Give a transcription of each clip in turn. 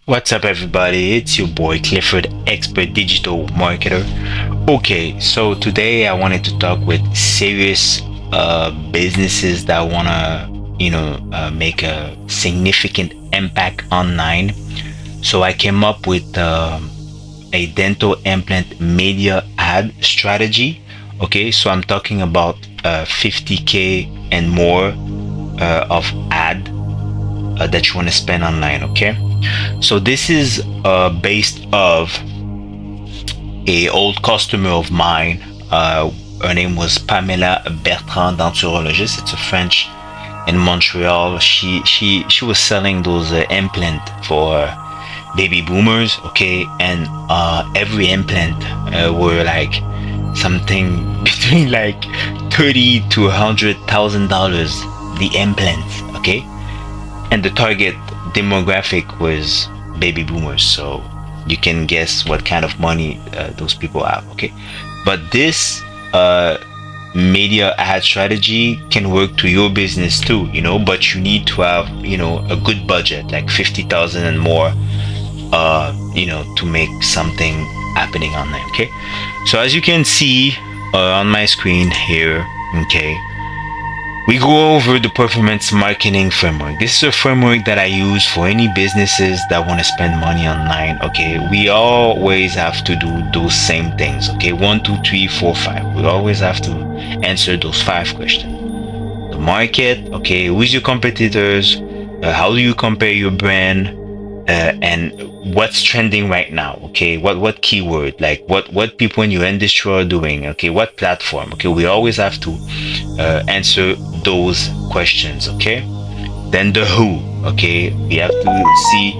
What's up, everybody? It's your boy Clifford, expert digital marketer. Okay, so today I wanted to talk with serious businesses that want to, make a significant impact online. So I came up with a dental implant media ad strategy. Okay, so I'm talking about 50K and more of ad that you want to spend online. Okay, so this is based of a old customer of mine. Her name was Pamela Bertrand, denturologist. It's a French in Montreal. She was selling those implant for baby boomers. Okay, and every implant were like something between like $30,000 to $100,000. The implants. Okay, and the target demographic was baby boomers, so you can guess what kind of money those people have. Okay, but this uh, media ad strategy can work to your business too, but you need to have a good budget, like 50,000 and more, to make something happening online. Okay, so as you can see on my screen here, okay, we go over the performance marketing framework. This is a framework that I use for any businesses that want to spend money online. Okay, we always have to do those same things. Okay, 1, 2, 3, 4, 5. We always have to answer those 5 questions. The market. Okay, who's your competitors? How do you compare your brand? And what's trending right now? Okay, what keyword, like what people in your industry are doing? Okay, what platform? Okay, we always have to answer those questions. Okay, then the who. Okay, we have to see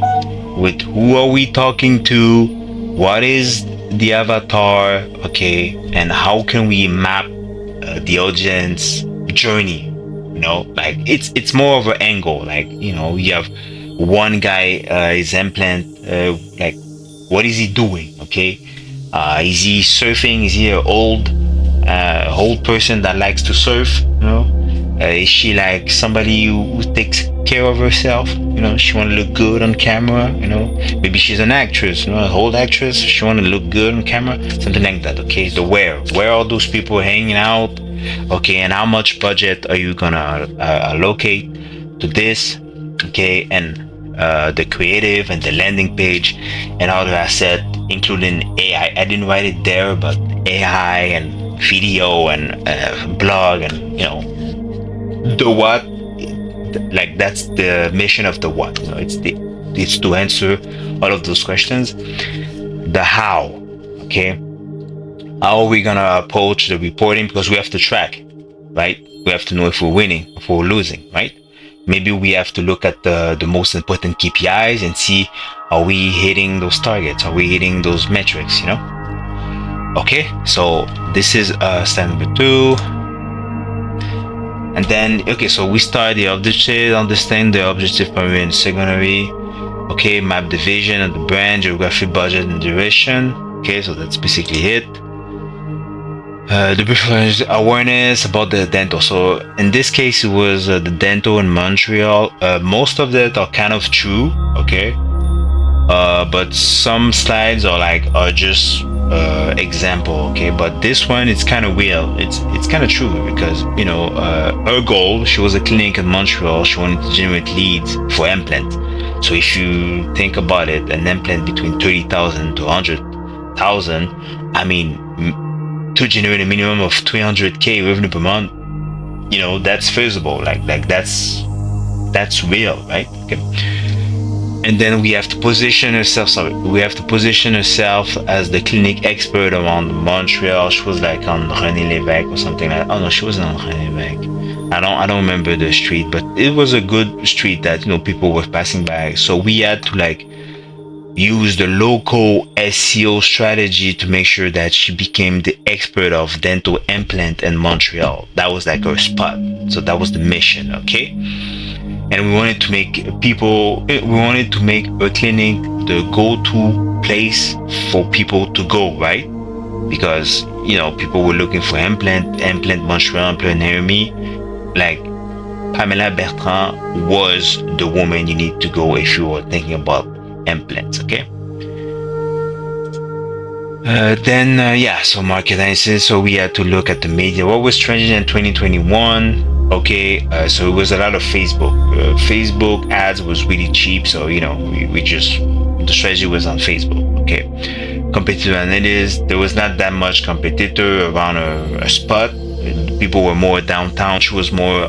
with who are we talking to, what is the avatar, okay, and how can we map the audience journey. Like it's more of an angle, like you have one guy, his implant, like what is he doing? Okay, is he surfing? Is he an old person that likes to surf? Is she like somebody who takes care of herself? She want to look good on camera. Maybe she's an actress, an old actress. She want to look good on camera, something like that. Okay, the where are those people hanging out? Okay, and how much budget are you gonna allocate to this? Okay, and the creative and the landing page and other asset, including AI. I didn't write it there, but AI and video and blog and the what. Like that's the mission of the what. It's to answer all of those questions. The how. Okay, how are we gonna approach the reporting, because we have to track, right? We have to know if we're winning, if we're losing, right? Maybe we have to look at the most important KPIs and see, are we hitting those targets? Are we hitting those metrics? Okay, so this is step number 2. And then, okay, so we start the objective, understand the objective, primary and secondary. Okay, map the vision of the brand, geography, budget, and duration. Okay, so that's basically it. The brief awareness about the dental. So in this case, it was the dental in Montreal. Most of that are kind of true, okay, but some slides are just example, okay. But this one, it's kind of real. It's kind of true, because her goal. She was a clinic in Montreal. She wanted to generate leads for implant. So if you think about it, an implant between 30,000 to 100,000. I mean, to generate a minimum of 300K revenue per month, that's feasible. Like that's real, right? Okay. And then we have to position herself. We have to position herself as the clinic expert around Montreal. She was like on René Lévesque or something like that. Oh no, she wasn't on René Lévesque. I don't remember the street, but it was a good street that people were passing by. So we had to use the local SEO strategy to make sure that she became the expert of dental implant in Montreal. That was like her spot. So that was the mission, okay? And we wanted to make a clinic the go-to place for people to go, right? Because, people were looking for implant Montreal, implant near me. Like, Pamela Bertrand was the woman you need to go if you were thinking about implants. Okay. So market analysis. So we had to look at the media. What was trending in 2021? Okay, so it was a lot of Facebook. Facebook ads was really cheap, so we just the strategy was on Facebook. Okay, competitive analysis. There was not that much competitor around a spot. People were more downtown. She was more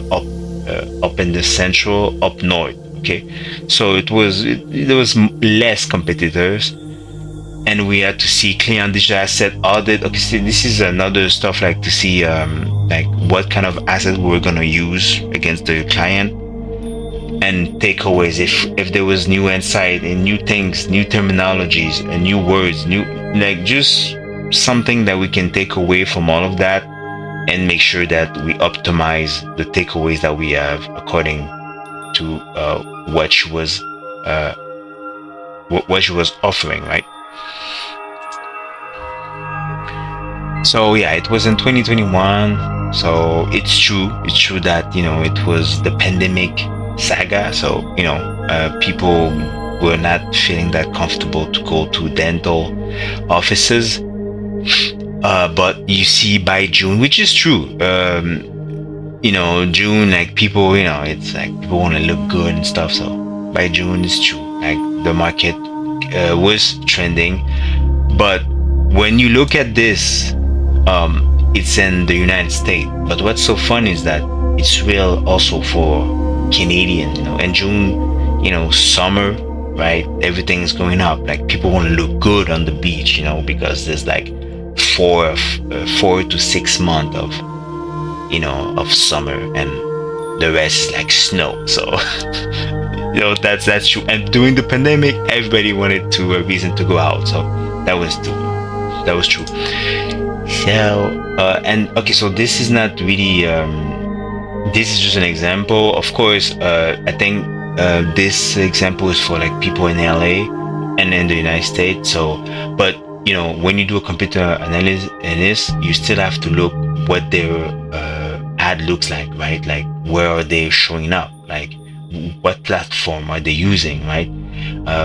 up in the central, up north. Okay, so there was less competitors, and we had to see clean digital asset audit. Okay, so this is another stuff like to see like what kind of asset we were gonna use against the client, and takeaways if there was new insight and new things, new terminologies and new words, new like just something that we can take away from all of that, and make sure that we optimize the takeaways that we have according to what she was offering, right? So yeah, it was in 2021. So it's true that it was the pandemic saga. So people were not feeling that comfortable to go to dental offices. But you see, by June, which is true, June, like people, it's like people want to look good and stuff. So by June, it's true. Like the market was trending, but when you look at this, it's in the United States. But what's so fun is that it's real also for Canadian. In June, summer, right? Everything's going up. Like people want to look good on the beach, because there's like 4 to 6 months of summer, and the rest is like snow. So that's true. And during the pandemic, everybody wanted a reason to go out. So that was true. So so this is not really this is just an example. Of course, I think this example is for like people in LA and in the United States. So, but when you do a computer analysis, you still have to look what their ad looks like, right? Like where are they showing up? Like what platform are they using, right?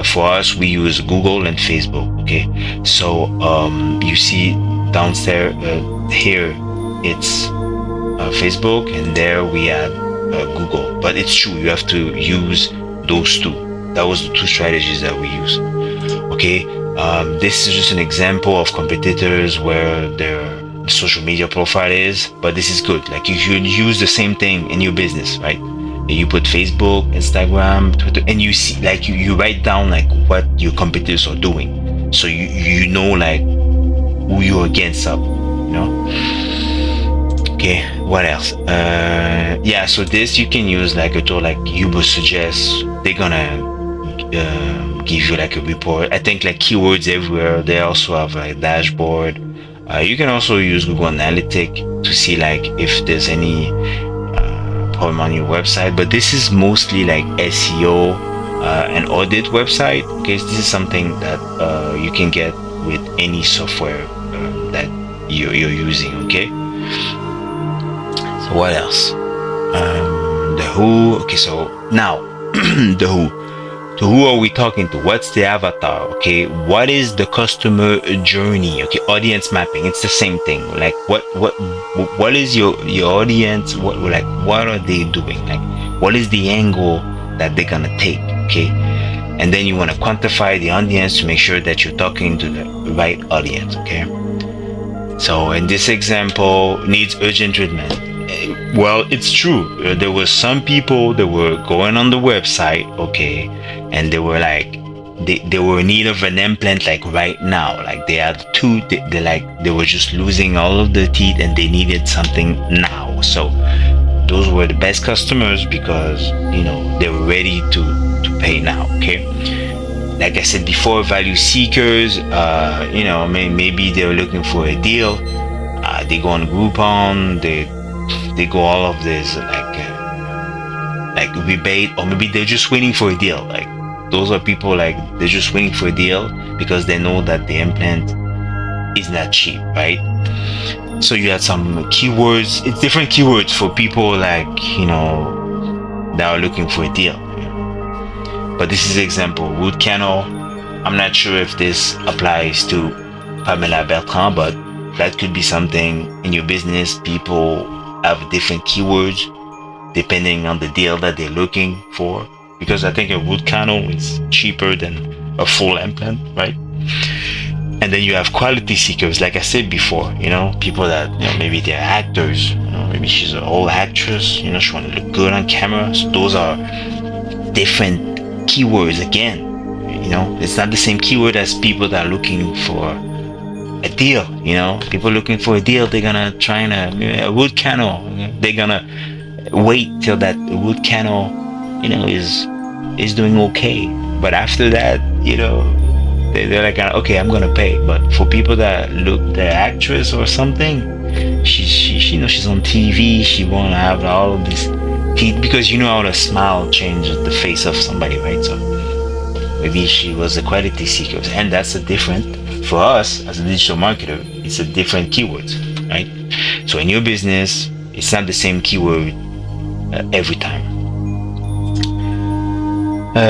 For us, we use Google and Facebook. Okay, so you see downstairs here it's Facebook, and there we had Google. But it's true, you have to use those two. That was the two strategies that we use. Okay, this is just an example of competitors where their social media profile is, but this is good. Like you should use the same thing in your business, right? You put Facebook, Instagram, Twitter, and you see, like you write down like what your competitors are doing, so you know like who you're against up, Okay, what else? So this you can use like a tool like Uber Suggest. They're gonna give you like a report. I think like keywords everywhere. They also have like a dashboard. You can also use Google Analytics to see like if there's any problem on your website. But this is mostly like SEO and audit website. Okay, so this is something that you can get with any software that you're using. Okay. So what else? The who. Okay, so now the who. So who are we talking to? What's the avatar? Okay, what is the customer journey? Okay, audience mapping. It's the same thing. Like what is your audience? What are they doing? Like what is the angle that they're gonna take? Okay, and then you want to quantify the audience to make sure that you're talking to the right audience. Okay. So in this example, needs urgent treatment. Well, it's true. There were some people that were going on the website, okay, and they were like, they were in need of an implant like right now. Like they had they were just losing all of the teeth and they needed something now. So those were the best customers because they were ready to pay now. Okay. Like I said before, value seekers, maybe they were looking for a deal. They go on Groupon, they go all of this like rebate, or maybe they're just waiting for a deal. Like those are people like they're just waiting for a deal because they know that the implant is not cheap, right? So you had some keywords. It's different keywords for people like that are looking for a deal. But this is example: root canal, I'm not sure if this applies to Pamela Bertrand, but that could be something in your business. People have different keywords depending on the deal that they're looking for. Because I think a root canal is cheaper than a full implant, right? And then you have quality seekers, like I said before, people that, maybe they're actors, maybe she's an old actress, she want to look good on camera. So those are different keywords again. It's not the same keyword as people that are looking for a deal. People looking for a deal, they're gonna try a root canal. They're gonna wait till that root canal, is doing okay. But after that, they're like, okay, I'm gonna pay. But for people that look, the actress or something, she she's on TV. She wanna have all of this teeth, because how a smile changes the face of somebody, right? So maybe she was a quality seeker, and that's a different, for us as a digital marketer, it's a different keyword, right? So in your business, it's not the same keyword every time.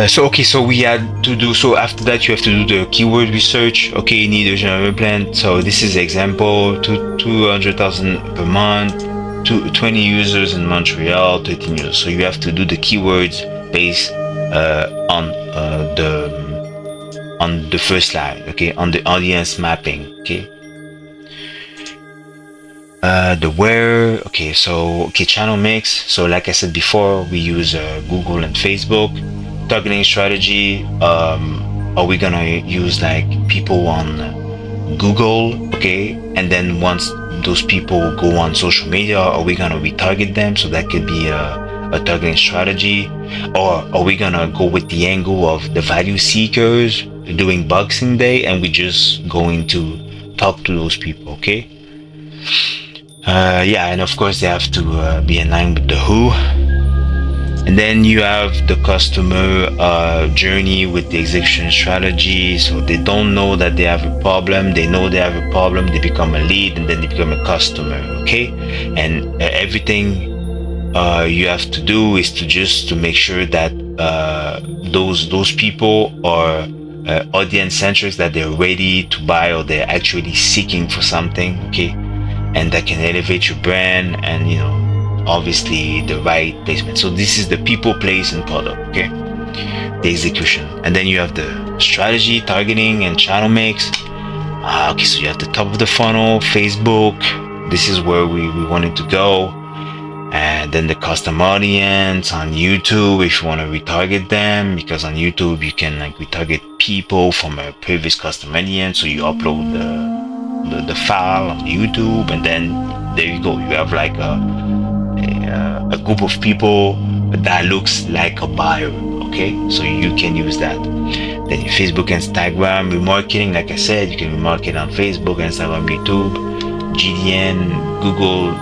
So we had to do, so after that you have to do the keyword research. Okay, you need a general implant. So this is example, 200,000 per month, 20 users in Montreal, 13 users. So you have to do the keywords based on the first slide, okay, on the audience mapping, okay. The where, okay, channel mix. So like I said before, we use Google and Facebook. Targeting strategy, are we gonna use like people on Google, okay, and then once those people go on social media, are we gonna retarget them? So that could be a targeting strategy. Or are we gonna go with the angle of the value seekers doing Boxing Day, and we're just going to talk to those people, okay? And of course they have to be in line with the who. And then you have the customer journey with the execution strategy. So they don't know that they have a problem. They know they have a problem. They become a lead, and then they become a customer. Okay, and everything you have to do is to make sure that those people are audience centric, that they're ready to buy, or they're actually seeking for something. Okay, and that can elevate your brand, and obviously the right placement. So this is the people, place, and product, okay, the execution. And then you have the strategy, targeting, and channel mix. Okay, so you have the top of the funnel, Facebook. This is where we wanted to go. And then the custom audience on YouTube, if you want to retarget them, because on YouTube you can like retarget people from a previous custom audience. So you upload the file on YouTube, and then there you go, you have like a group of people that looks like a buyer. Okay, so you can use that. Then Facebook, Instagram remarketing, like I said, you can remarket on Facebook, Instagram, YouTube, GDN, Google.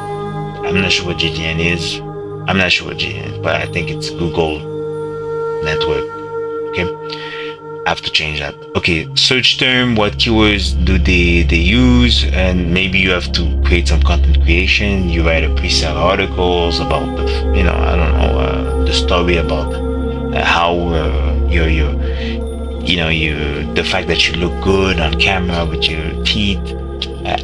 I'm not sure what GDN is. But I think it's Google network. Okay, I have to change that. Okay, search term, what keywords do they use? And maybe you have to create some content creation. You write a pre-sale articles about the story about how the fact that you look good on camera with your teeth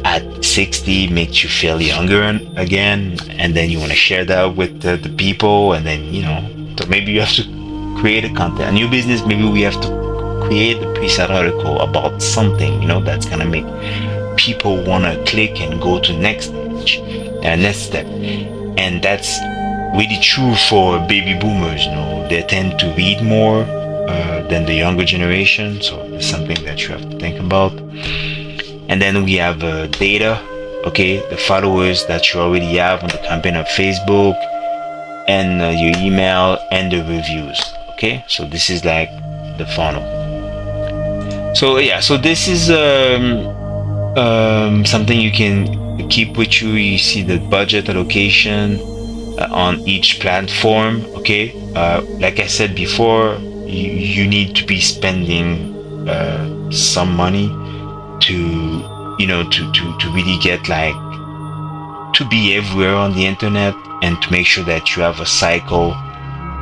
at 60 makes you feel younger again, and then you want to share that with the people, and then so maybe you have to create a content. A new business, maybe we have to create a pre-sale article about something that's gonna make people want to click and go to next step. And that's really true for baby boomers. They tend to read more than the younger generation, so it's something that you have to think about. And then we have data, okay, the followers that you already have on the campaign of Facebook, and your email, and the reviews. Okay, so this is like the funnel. So this is something you can keep with you. You see the budget allocation on each platform. Okay, like I said before, you need to be spending some money to really get to be everywhere on the internet, and to make sure that you have a cycle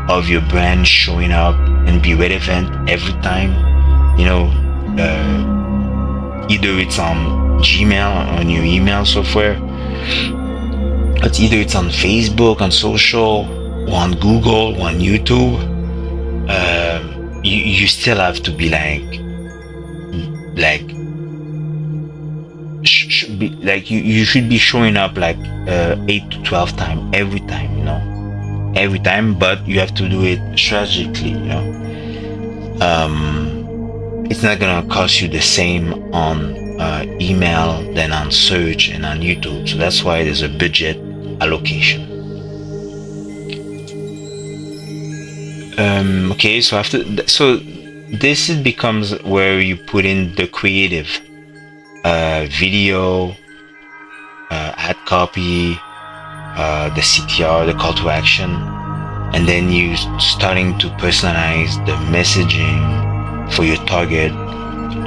of your brand showing up and be relevant every time. either it's on Gmail, on your email software, but either it's on Facebook, on social, or on Google, or on YouTube. You still have to be like should be like you should be showing up like 8 to 12 times every time, every time, but you have to do it strategically. It's not gonna cost you the same on email than on search and on YouTube, so that's why there's a budget allocation. Okay, so this becomes where you put in the creative video, ad copy, the CTR, the call to action, and then you starting to personalize the messaging for your target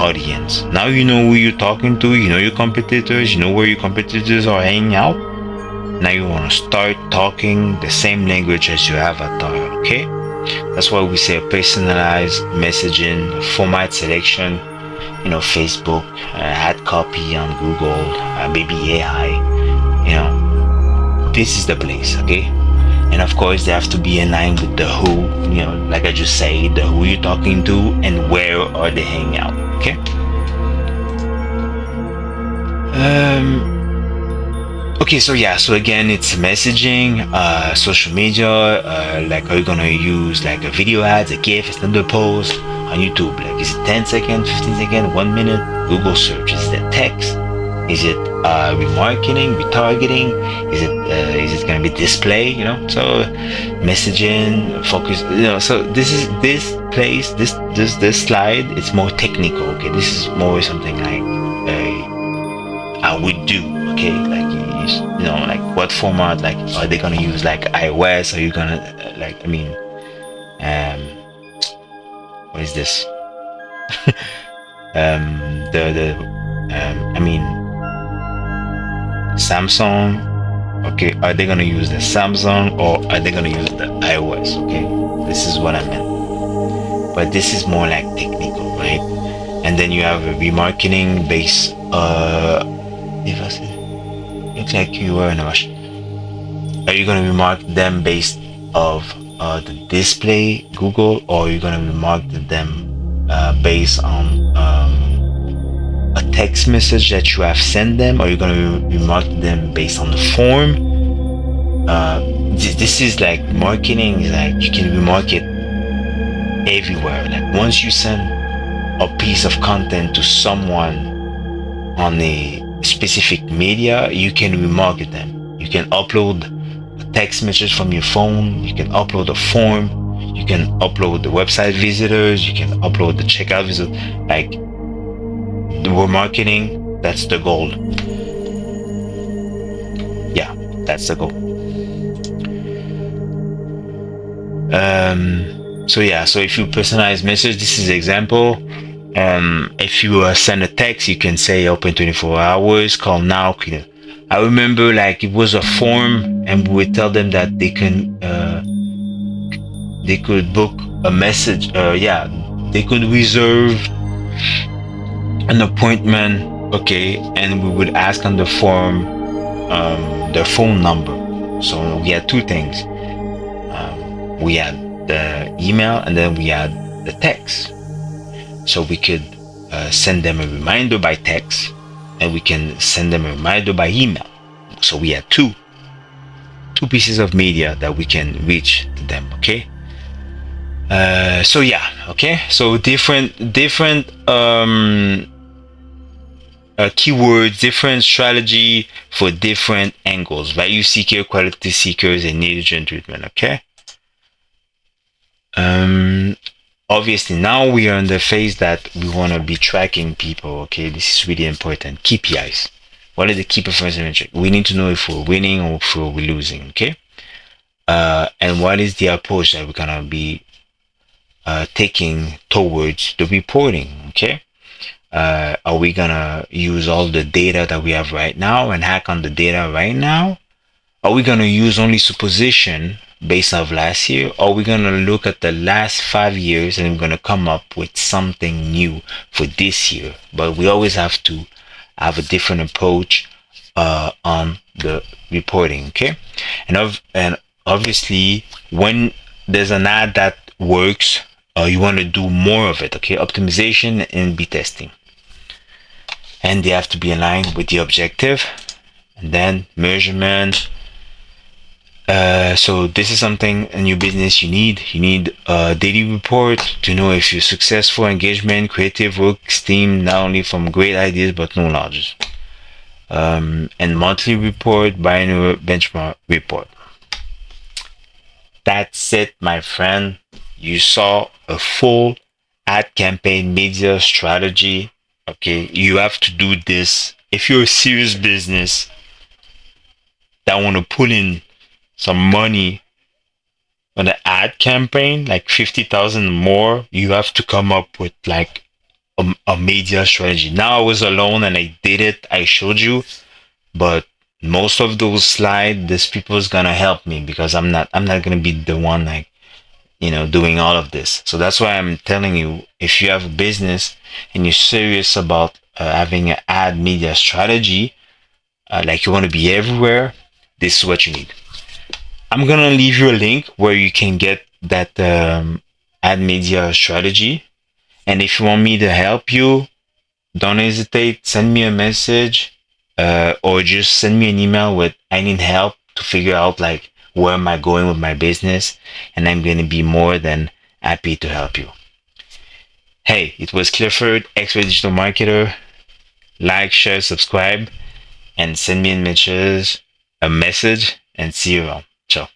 audience. Now you know who you're talking to, you know your competitors, you know where your competitors are hanging out. Now you want to start talking the same language as your avatar, okay? That's why we say personalized messaging, format selection, Facebook, ad copy on Google, maybe AI, this is the place, okay? And of course, they have to be in line with the who, like I just said, the who you're talking to and where are they hanging out, okay? Okay, so again, it's messaging, social media, like are you gonna use like a video ads, a GIF, a standard post on YouTube? Like, is it 10 seconds, 15 seconds, 1 minute? Google search, is it text? Is it remarketing, retargeting? Is it gonna be display? So messaging, focus. So this slide. It's more technical. Okay, this is more something like I would do. Okay, like like what format? Like, are they gonna use like iOS? Are you gonna what is this? Samsung. Okay, are they gonna use the Samsung or are they gonna use the iOS? Okay, this is what I meant. But this is more like technical, right? And then you have a remarketing base. If I say, looks like you were in a rush. Are you gonna remark them based of the display Google, or are you gonna remark them based on a text message that you have sent them, or you're going to remark them based on the form? This is like marketing, is like you can remark it everywhere. Like once you send a piece of content to someone on a specific media, you can remarket them. You can upload a text message from your phone, you can upload a form, you can upload the website visitors, you can upload the checkout visit. Like the remarketing, that's the goal. Yeah, that's the goal. So if you personalize message, this is example. If you send a text, you can say open 24 hours, call now. I remember like it was a form, and we would tell them that they could book a message. They could reserve an appointment, okay, and we would ask on the form their phone number. So we had two things. We had the email, and then we had the text. So we could send them a reminder by text, and we can send them a reminder by email. So we had two pieces of media that we can reach them, okay? So different keywords, different strategy for different angles: value seeker, quality seekers, and niche treatment, okay? Obviously now we are in the phase that we want to be tracking people, okay? This is really important. KPIs. What are the key performance metrics? We need to know if we're winning or if we're losing, okay? And what is the approach that we're gonna be taking towards the reporting, okay? Are we gonna use all the data that we have right now and hack on the data right now? Are we gonna use only supposition based off last year, or we're gonna look at the last 5 years and we're gonna come up with something new for this year. But we always have to have a different approach on the reporting, okay? And obviously, when there's an ad that works, you want to do more of it, okay? Optimization and B testing, and they have to be aligned with the objective, and then measurement. So this is something a new business you need. You need a daily report to know if you're successful, engagement, creative work, steam, not only from great ideas but no larges. And monthly report, biannual benchmark report. That's it, my friend. You saw a full ad campaign media strategy. Okay, you have to do this if you're a serious business that want to put in some money on the ad campaign, like 50,000 more. You have to come up with like a media strategy. Now I was alone and I did it. I showed you, but most of those slides, this people is gonna help me because I'm not gonna be the one like doing all of this. So that's why I'm telling you, if you have a business and you're serious about having an ad media strategy, like you want to be everywhere, this is what you need. I'm gonna leave you a link where you can get that ad media strategy. And if you want me to help you, don't hesitate. Send me a message, or just send me an email with "I need help" to figure out like where am I going with my business, and I'm gonna be more than happy to help you. Hey, it was Clifford, expert digital marketer. Like, share, subscribe, and send me a message, and see you around. Ciao.